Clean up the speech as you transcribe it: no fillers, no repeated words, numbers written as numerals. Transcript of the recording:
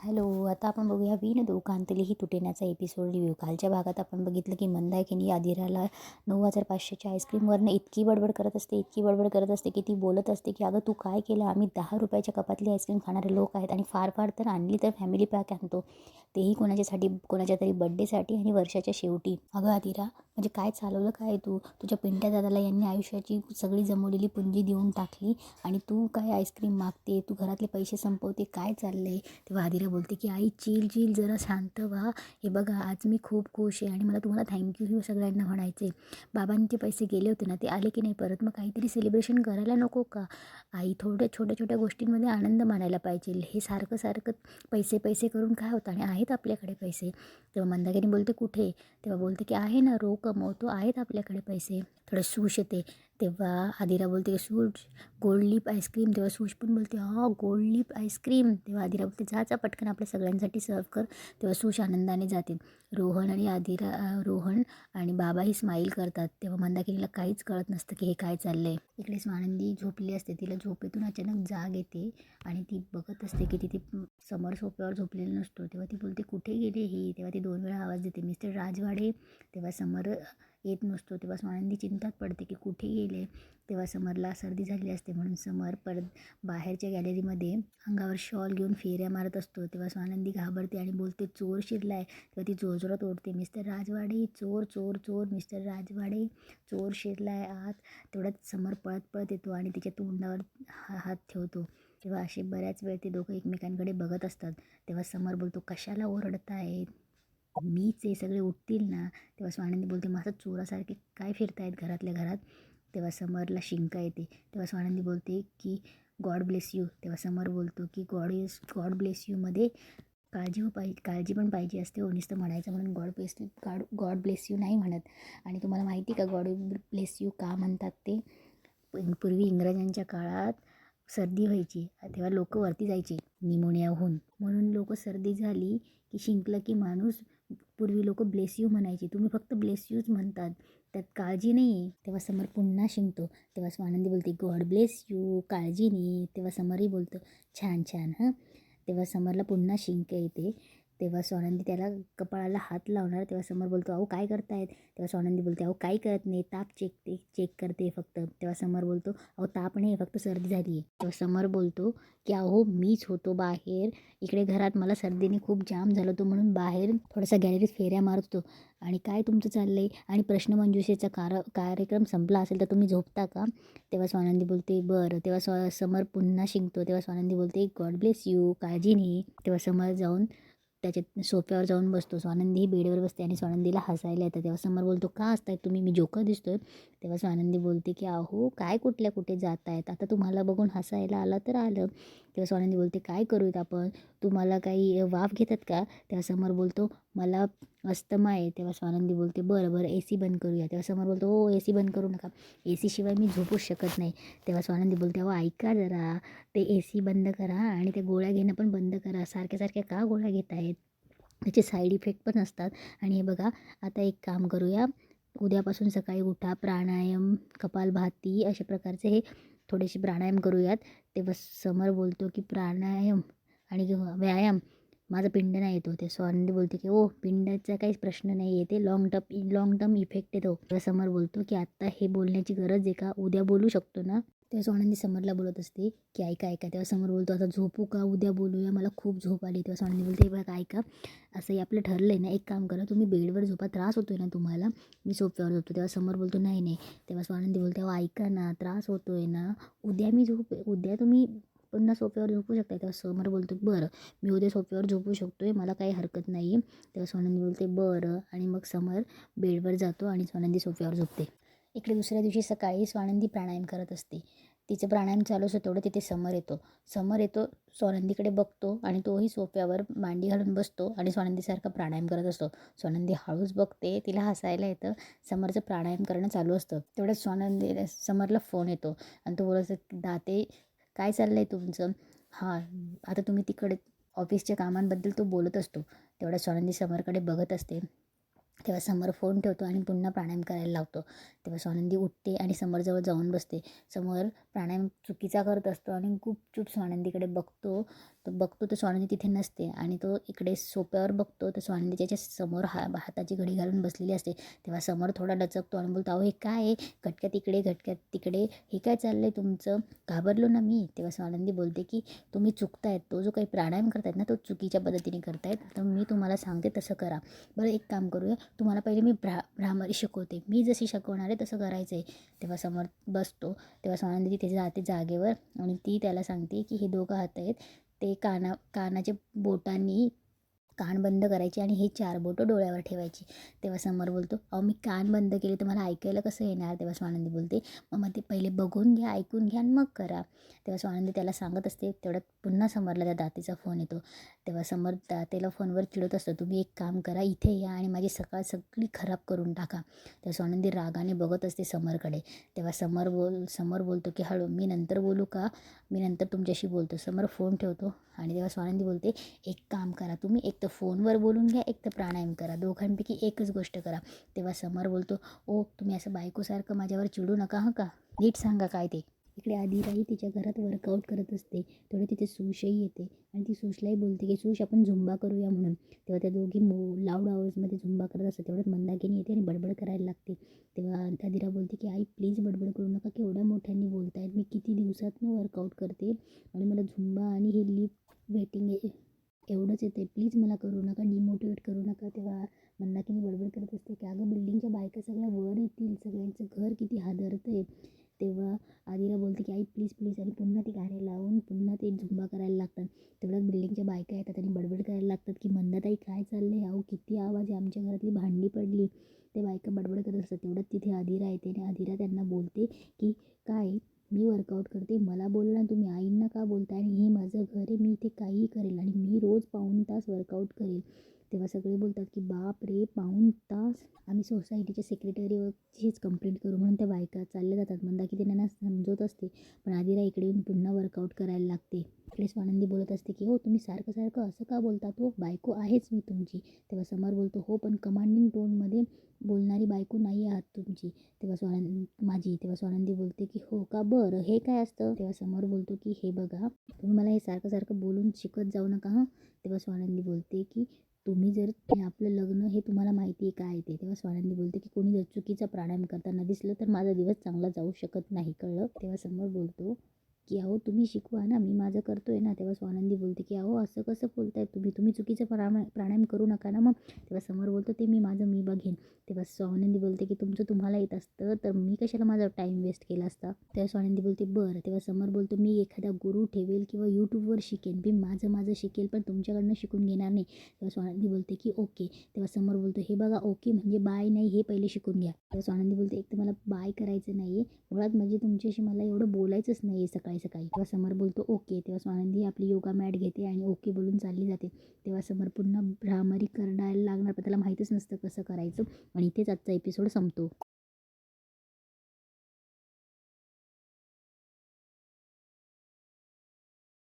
Hello. आता आपण बघूया विण दोघांतली ही तुटेण्याचा एपिसोड रिव्ह्यू. कालच्या भागात आपण बघितलं की मंदाकिनी आदिराला 9,500च्या आईस्क्रीमवरनं इतकी बडबड करत असते की ती बोलत असते की अगं तू काय केलं, आम्ही 10 रुपयाच्या कपातली आईस्क्रीम खाणारे लोक आहेत आणि फार फार तर आणली तर फॅमिली पॅक आणतो, तेही कोणाच्या तरी बड्डेसाठी आणि वर्षाच्या शेवटी. अगं आदिरा, म्हणजे काय चालवलं काय तू? तुझ्या पिंट्या दादाला यांनी आयुष्याची सगळी जमवलेली पुंजी देऊन टाकली आणि तू काय आईस्क्रीम मागते, तू घरातले पैसे संपवते, काय चाललंय? तेव्हा आदिरा बोलते की आई चिल जरा शांत व्हा. हे बघा, आज मी खूप खुश आहे आणि मला तुम्हाला थँक्यू सगळ्यांना म्हणायचे. बाबांनी ते पैसे गेले होते ना, ते आले की नाही परत, मग काहीतरी सेलिब्रेशन करायला नको का? आई, थोड्या छोट्या गोष्टींमध्ये आनंद मानायला पाहिजे. हे सारखं सारखं पैसे पैसे करून काय होतं, आणि आहेत आपल्याकडे पैसे. तेव्हा मंदाकिनी बोलते कुठे? तेव्हा बोलते की आहे ना, कमवतो, आहेत आपल्याकडे पैसे. थोडं सूश येते. तेव्हा आदिरा बोलते की सूश, गोल्ड लिप आईस्क्रीम. तेव्हा सूश पण बोलते गोल्ड लिप आईस्क्रीम. तेव्हा आदिरा बोलते जा पटकन आपल्या सगळ्यांसाठी सर्व कर. तेव्हा सूश आनंदाने जाते. रोहन आणि बाबाही स्माईल करतात. तेव्हा मंदाकिनीला काहीच कळत नसतं की हे काय चाललंय. इकडे स्वानंदी झोपली असते. तिला झोपेतून अचानक जाग येते आणि ती बघत असते की तिथे समर सोफ्यावर झोपलेला नसतो. तेव्हा ती बोलते कुठे गेले ही? तेव्हा ती 2 वेळा आवाज देते, मिस्टर राजवाडे. तेव्हा समर येत नसतो. तेव्हा स्वानंदी चिंतात पडते की कुठे गेले. तेव्हा समरला सर्दी झाली असते म्हणून समर परत बाहेरच्या गॅलरीमध्ये अंगावर शॉल घेऊन फेऱ्या मारत असतो. तेव्हा स्वानंदी घाबरते आणि बोलते चोर शिरलाय. तेव्हा ती जोरजोरात ओरडते, मिस्टर राजवाडे, चोर चोर चोर, मिस्टर राजवाडे, चोर शिरलाय आत. तेवढ्यात समर पळत पळत येतो आणि तिच्या तोंडावर हात ठेवतो. तेव्हा असे बऱ्याच वेळ ते दोघं एकमेकांकडे बघत असतात. तेव्हा समर बोलतो कशाला ओरडतायत, मीच हे सगळे उठतील ना. तेव्हा स्वानंदी बोलते माझं चोरासारखे काय फिरतायत घरातल्या घरात. तेव्हा समरला शिंका येते. तेव्हा स्वानंदी बोलते की गॉड ब्लेस यू. तेव्हा समर बोलतो की गॉड ब्लेस यूमध्ये काळजी पण पाहिजे असते हो, नुसतं म्हणायचं म्हणून गॉड ब्लेस यू नाही म्हणत. आणि तुम्हाला माहिती का गॉड ब्लेस यू का म्हणतात ते? पूर्वी इंग्रजांच्या काळात सर्दी व्हायची, तेव्हा लोक वरती जायचे निमोनिया होऊन, म्हणून लोक सर्दी झाली की शिंकलं की माणूस, पूर्वी लोक ब्लेस यू म्हणायचे. तुम्ही फक्त ब्लेस यूच म्हणतात, त्यात काळजी नाही आहे. तेव्हा समर पुन्हा शिंकतो. तेव्हा स्वानंदी बोलते गॉड ब्लेस यू, काळजी नाही. तेव्हा समरही बोलतं छान हां. तेव्हा समरला पुन्हा शिंक येते. तेव्हा स्वानंदी त्याला कपाळाला हात लावणार. तेव्हा समर बोलतो अहो काय करतायत? तेव्हा स्वानंदी बोलते अहो काही करत नाही, ताप चेक करते फक्त. तेव्हा समर बोलतो अहो ताप नाही, फक्त सर्दी झाली आहे. तेव्हा समर बोलतो की अहो मीच होतो बाहेर, इकडे घरात मला सर्दीने खूप जाम झालं होतं म्हणून बाहेर थोडासा गॅलरीत फेऱ्या मारत होतो. आणि काय तुमचं चाललं आहे? आणि प्रश्नमंजुषेचा कार्यक्रम संपला असेल तर तुम्ही झोपता का? तेव्हा स्वानंदी बोलते बरं. तेव्हा समर पुन्हा शिंकतो. तेव्हा स्वानंदी बोलते गॉड ब्लेस यू, काळजी नाही. तेव्हा समर जाऊन त्याच्या सोफ्यावर जाऊन बसतो. स्वानंदी बेडवर बसते आणि स्वानंदीला हसायला येतं. तेव्हा समर बोलतो का हसतायत तुम्ही, मी जोकर दिसतोय? तेव्हा स्वानंदी बोलते की अहो काय कुठे जात आहेत, आता तुम्हाला बघून हसायला आलं तर आलं. तेव्हा स्वानंदी बोलते काय करूयात आपण, तुम्हाला काही वाफ घेतात का? तेव्हा समर बोलतो मला अस्थमा आहे. तेव्हा स्वानंदी बोलते बरं AC बंद करूया. तेव्हा समर बोलतो हो AC बंद करू नका, AC शिवाय मी झोपूच शकत नाही. तेव्हा स्वानंदी बोलते अहो ऐका जरा, ते AC बंद करा आणि ते गोळ्या घेणं पण बंद करा, सारख्या का गोळ्या घेत आहेत, त्याचे साईड इफेक्ट पण असतात. आणि हे बघा, आता एक काम करूया, उद्यापासून सकाळी उठा, प्राणायाम, कपालभाती अशा प्रकारचे हे थोडेसे प्राणायाम करूयात. तेव्हा समर बोलतो की प्राणायाम आणि व्यायाम माझा पिंड नाही येतो. ते स्वानंदी बोलते की ओ पिंडाचा काहीच प्रश्न नाही आहे, ते लॉंग टर्म इफेक्ट येतो. तेव्हा समर बोलतो की आत्ता हे बोलण्याची गरज आहे का, उद्या बोलू शकतो ना. तेव्हा स्वानंदी समरला बोलत असते की ऐका. तेव्हा समर बोलतो आता झोपू का, उद्या बोलूया, मला खूप झोप आली. तेव्हा स्वानंदी बोलते बघा ऐका, असंही आपलं ठरलं आहे ना, एक काम करा तुम्ही बेडवर झोपा, त्रास होतो आहे ना तुम्हाला, मी सोफ्यावर झोपतो. तेव्हा समर बोलतो नाही. तेव्हा स्वानंदी बोलते अहो ऐका ना, त्रास होतो आहे ना, उद्या तुम्ही पुन्हा सोफ्यावर झोपू शकता. तेव्हा समर बोलतो बरं, मी उद्या सोफ्यावर झोपू शकतो आहे, मला काही हरकत नाही. तेव्हा स्वानंदी बोलते बरं, आणि मग समर बेडवर जातो आणि स्वानंदी सोफ्यावर झोपते. इकडे दुसऱ्या दिवशी सकाळी स्वानंदी प्राणायाम करत असते. तिचं प्राणायाम चालू असतं तेवढं तिथे समर येतो स्वानंदीकडे बघतो आणि तोही सोफ्यावर मांडी घालून बसतो आणि स्वानंदीसारखा प्राणायाम करत असतो. स्वानंदी हळूच बघते, तिला हसायला येतं. समरचं प्राणायाम करणं चालू असतं. तेवढ्यात समरला फोन येतो आणि तो बोलत असतो दाते काय चाललं आहे तुमचं? हां, आता तुम्ही तिकडे ऑफिसच्या कामांबद्दल तो बोलत असतो. तेवढ्यात स्वानंदी समरकडे बघत असते तेव्हा समर फोन ठेवतो आणि पुन्हा प्राणायाम करायला लावतो. तेव्हा स्वानंदी उठते आणि समरजवळ जाऊन बसते. समर प्राणायाम चुकीचा करत असतो आणि गुपचूप स्वानंदीकडे बघतो तर स्वानंदी तिथे नसते आणि तो इकडे सोफ्यावर बघतो तर स्वानंदी त्याच्या समोर हाताची घडी घालून बसलेली असते. तेव्हा समर थोडा डचकतो आणि बोलतो, अहो हे काय आहे, घटक्यात इकडे घटक्यात तिकडे, हे काय चाललं आहे तुमचं, घाबरलो ना मी. तेव्हा स्वानंदी बोलते की तुम्ही चुकतायत, तो जो काही प्राणायाम करतायत ना तो चुकीच्या पद्धतीने करतायत, तर मी तुम्हाला सांगते तसं करा. बरं एक काम करूया, तुम्हाला पहिले मी भ्रामरी शिकवते, मी जशी शिकवणार आहे तसं करायचं आहे. तेव्हा समोर बसतो. तेव्हा स्वानंदी तिथे जाते जागेवर आणि ती त्याला सांगते की हे दोघं हात आहेत ते कानाच्या बोटांनी कान बंद करायचे आणि हे 4 बोटं डोळ्यावर ठेवायची. तेव्हा समर बोलतो, अहो मी कान बंद केले तर मला ऐकायला कसं येणार. तेव्हा स्वानंदी बोलते, मग ते पहिले बघून घ्या, ऐकून घ्या आणि मग करा. तेव्हा स्वानंदी त्याला सांगत असते. तेवढ्यात पुन्हा समरला त्या दातीचा फोन येतो. तेव्हा समर दातेला फोनवर चिडत असतो, तुम्ही एक काम करा, इथे या आणि माझी सकाळ सगळी खराब करून टाका. तेव्हा स्वानंदी रागाने बघत असते समरकडे. तेव्हा समर बोलतो की हळू, मी नंतर बोलू का, मी नंतर तुमच्याशी बोलतो. समर फोन ठेवतो आणि तेव्हा स्वानंदी बोलते, एक काम करा, तुम्ही एक तर फोनवर बोलून घ्या, एक तर प्राणायाम करा, दोघांपैकी एकच गोष्ट करा. तेव्हा समर बोलतो, ओ तुम्ही असं बायकोसारखं माझ्यावर चिडू नका हं का, नीट सांगा काय ते. इकडे आदिराही तिच्या घरात वर्कआउट करत असते. तेवढे तिथे सुशही येते आणि ती सुशलाही बोलते की सुश आपण झुंबा करूया म्हणून. तेव्हा त्या दोघी लाऊड आवाजमध्ये झुंबा करत असतात. तेवढ्यात मंदाकिनी येते आणि बडबड करायला लागते. तेव्हा आदिरा बोलते की आई प्लीज बडबड करू नका, केवढ्या मोठ्यांनी बोलतायत, मी किती दिवसातनं वर्कआउट करते आणि मला झुंबा आणि हे लिफ्ट वेटिंग एवढंच येते, प्लीज मला करू नका, डिमोटिवेट करू नका. तेव्हा मंदाकिनी बडबड करत असते की अगं बिल्डिंगच्या बायका सगळ्या वर येतील, सगळ्यांचं घर किती हादरतंय. तेव्हा आदिरा बोलते की आई प्लीज प्लीज आणि पुन्हा ती गाणे लावून पुन्हा ते झुंबा करायला लागतात. तेवढ्यात बिल्डिंगच्या बायका येतात आणि बडबड करायला लागतात की मंदाताई काय चाललं आहे, अहो किती आवाज आहे, आमच्या घरातली भांडी पडली. ते बायका बडबड करत असतात. तेवढ्यात तिथे आदिरा येते आणि आदिरा त्यांना बोलते की काय, मी वर्कआउट करते, मला बोलला तुम्ही, आईंना का बोलताय, आणि हे माझं घर आहे, मी इथे काहीही करेल आणि मी रोज 1.5 तास वर्कआउट करेल. तेव्हा सगळे बोलतात की बाप रे, 1.5 तास, आम्ही सोसायटीच्या सेक्रेटरीचीच कंप्लेंट करू. म्हणून त्या बायका चालल्या जातात. मंदाकिनी त्यांना समजवत असते, पण आदिरा इकडे येऊन पुन्हा वर्कआउट करायला लागते. इकडे स्वानंदी बोलत असते की हो तुम्ही सारखं सारखं असं का बोलता, तो बायको आहेच मी तुमची. तेव्हा समर बोलतो, हो पण कमांडिंग टोनमध्ये बोलणारी बायको नाही आहात तुमची. तेव्हा स्वानंदी बोलते की हो का, बरं हे काय असतं. तेव्हा समर बोलतो की हे बघा, तुम्ही मला हे सारखं सारखं बोलून शिकत जाऊ नका हं. तेव्हा स्वानंदी बोलते की तुम्ही जर आपलं लग्न हे तुम्हाला माहिती आहे काय ते. तेव्हा स्वानंदी बोलते की कोणी जर चुकीचा प्राणायाम करताना दिसलं तर माझा दिवस चांगला जाऊ शकत नाही, कळलं. तेव्हा समर बोलतो की अहो तुम्ही शिकवा ना, मी माझं करतोय ना. तेव्हा स्वानंदी बोलते की अहो असं कसं बोलताय तुम्ही चुकीचं प्राणायाम करू नका ना मग. तेव्हा समर बोलतो ते मी बघेन. तेव्हा स्वानंदी बोलते की तुमचं तुम्हाला येत असतं तर मी कशाला माझा टाईम वेस्ट केला असता. तेव्हा स्वानंदी बोलते बरं. तेव्हा समर बोलतो मी एखादा गुरु ठेवेल किंवा यूट्यूबवर शिकेन, मी माझं शिकेल, पण तुमच्याकडनं शिकून घेणार नाही. तेव्हा स्वानंदी बोलते की ओके. तेव्हा समर बोलतो हे बघा, ओके म्हणजे बाय नाही, हे पहिले शिकून घ्या. तेव्हा स्वानंदी बोलते एक तर मला बाय करायचं नाही आहे, मुळात म्हणजे तुमच्याशी मला एवढं बोलायचंच नाही आहे सकाळी सकाळी. तेव्हा समर बोलतो ओके. तेव्हा स्वानंदी आपली योगा मॅट घेते आणि ओके बोलून चालली जाते. तेव्हा समर पुन्हा भ्रामरी करायला लागणार, पण त्याला माहीतच नसतं कसं करायचं आणि इथेच आजचा एपिसोड संपतो.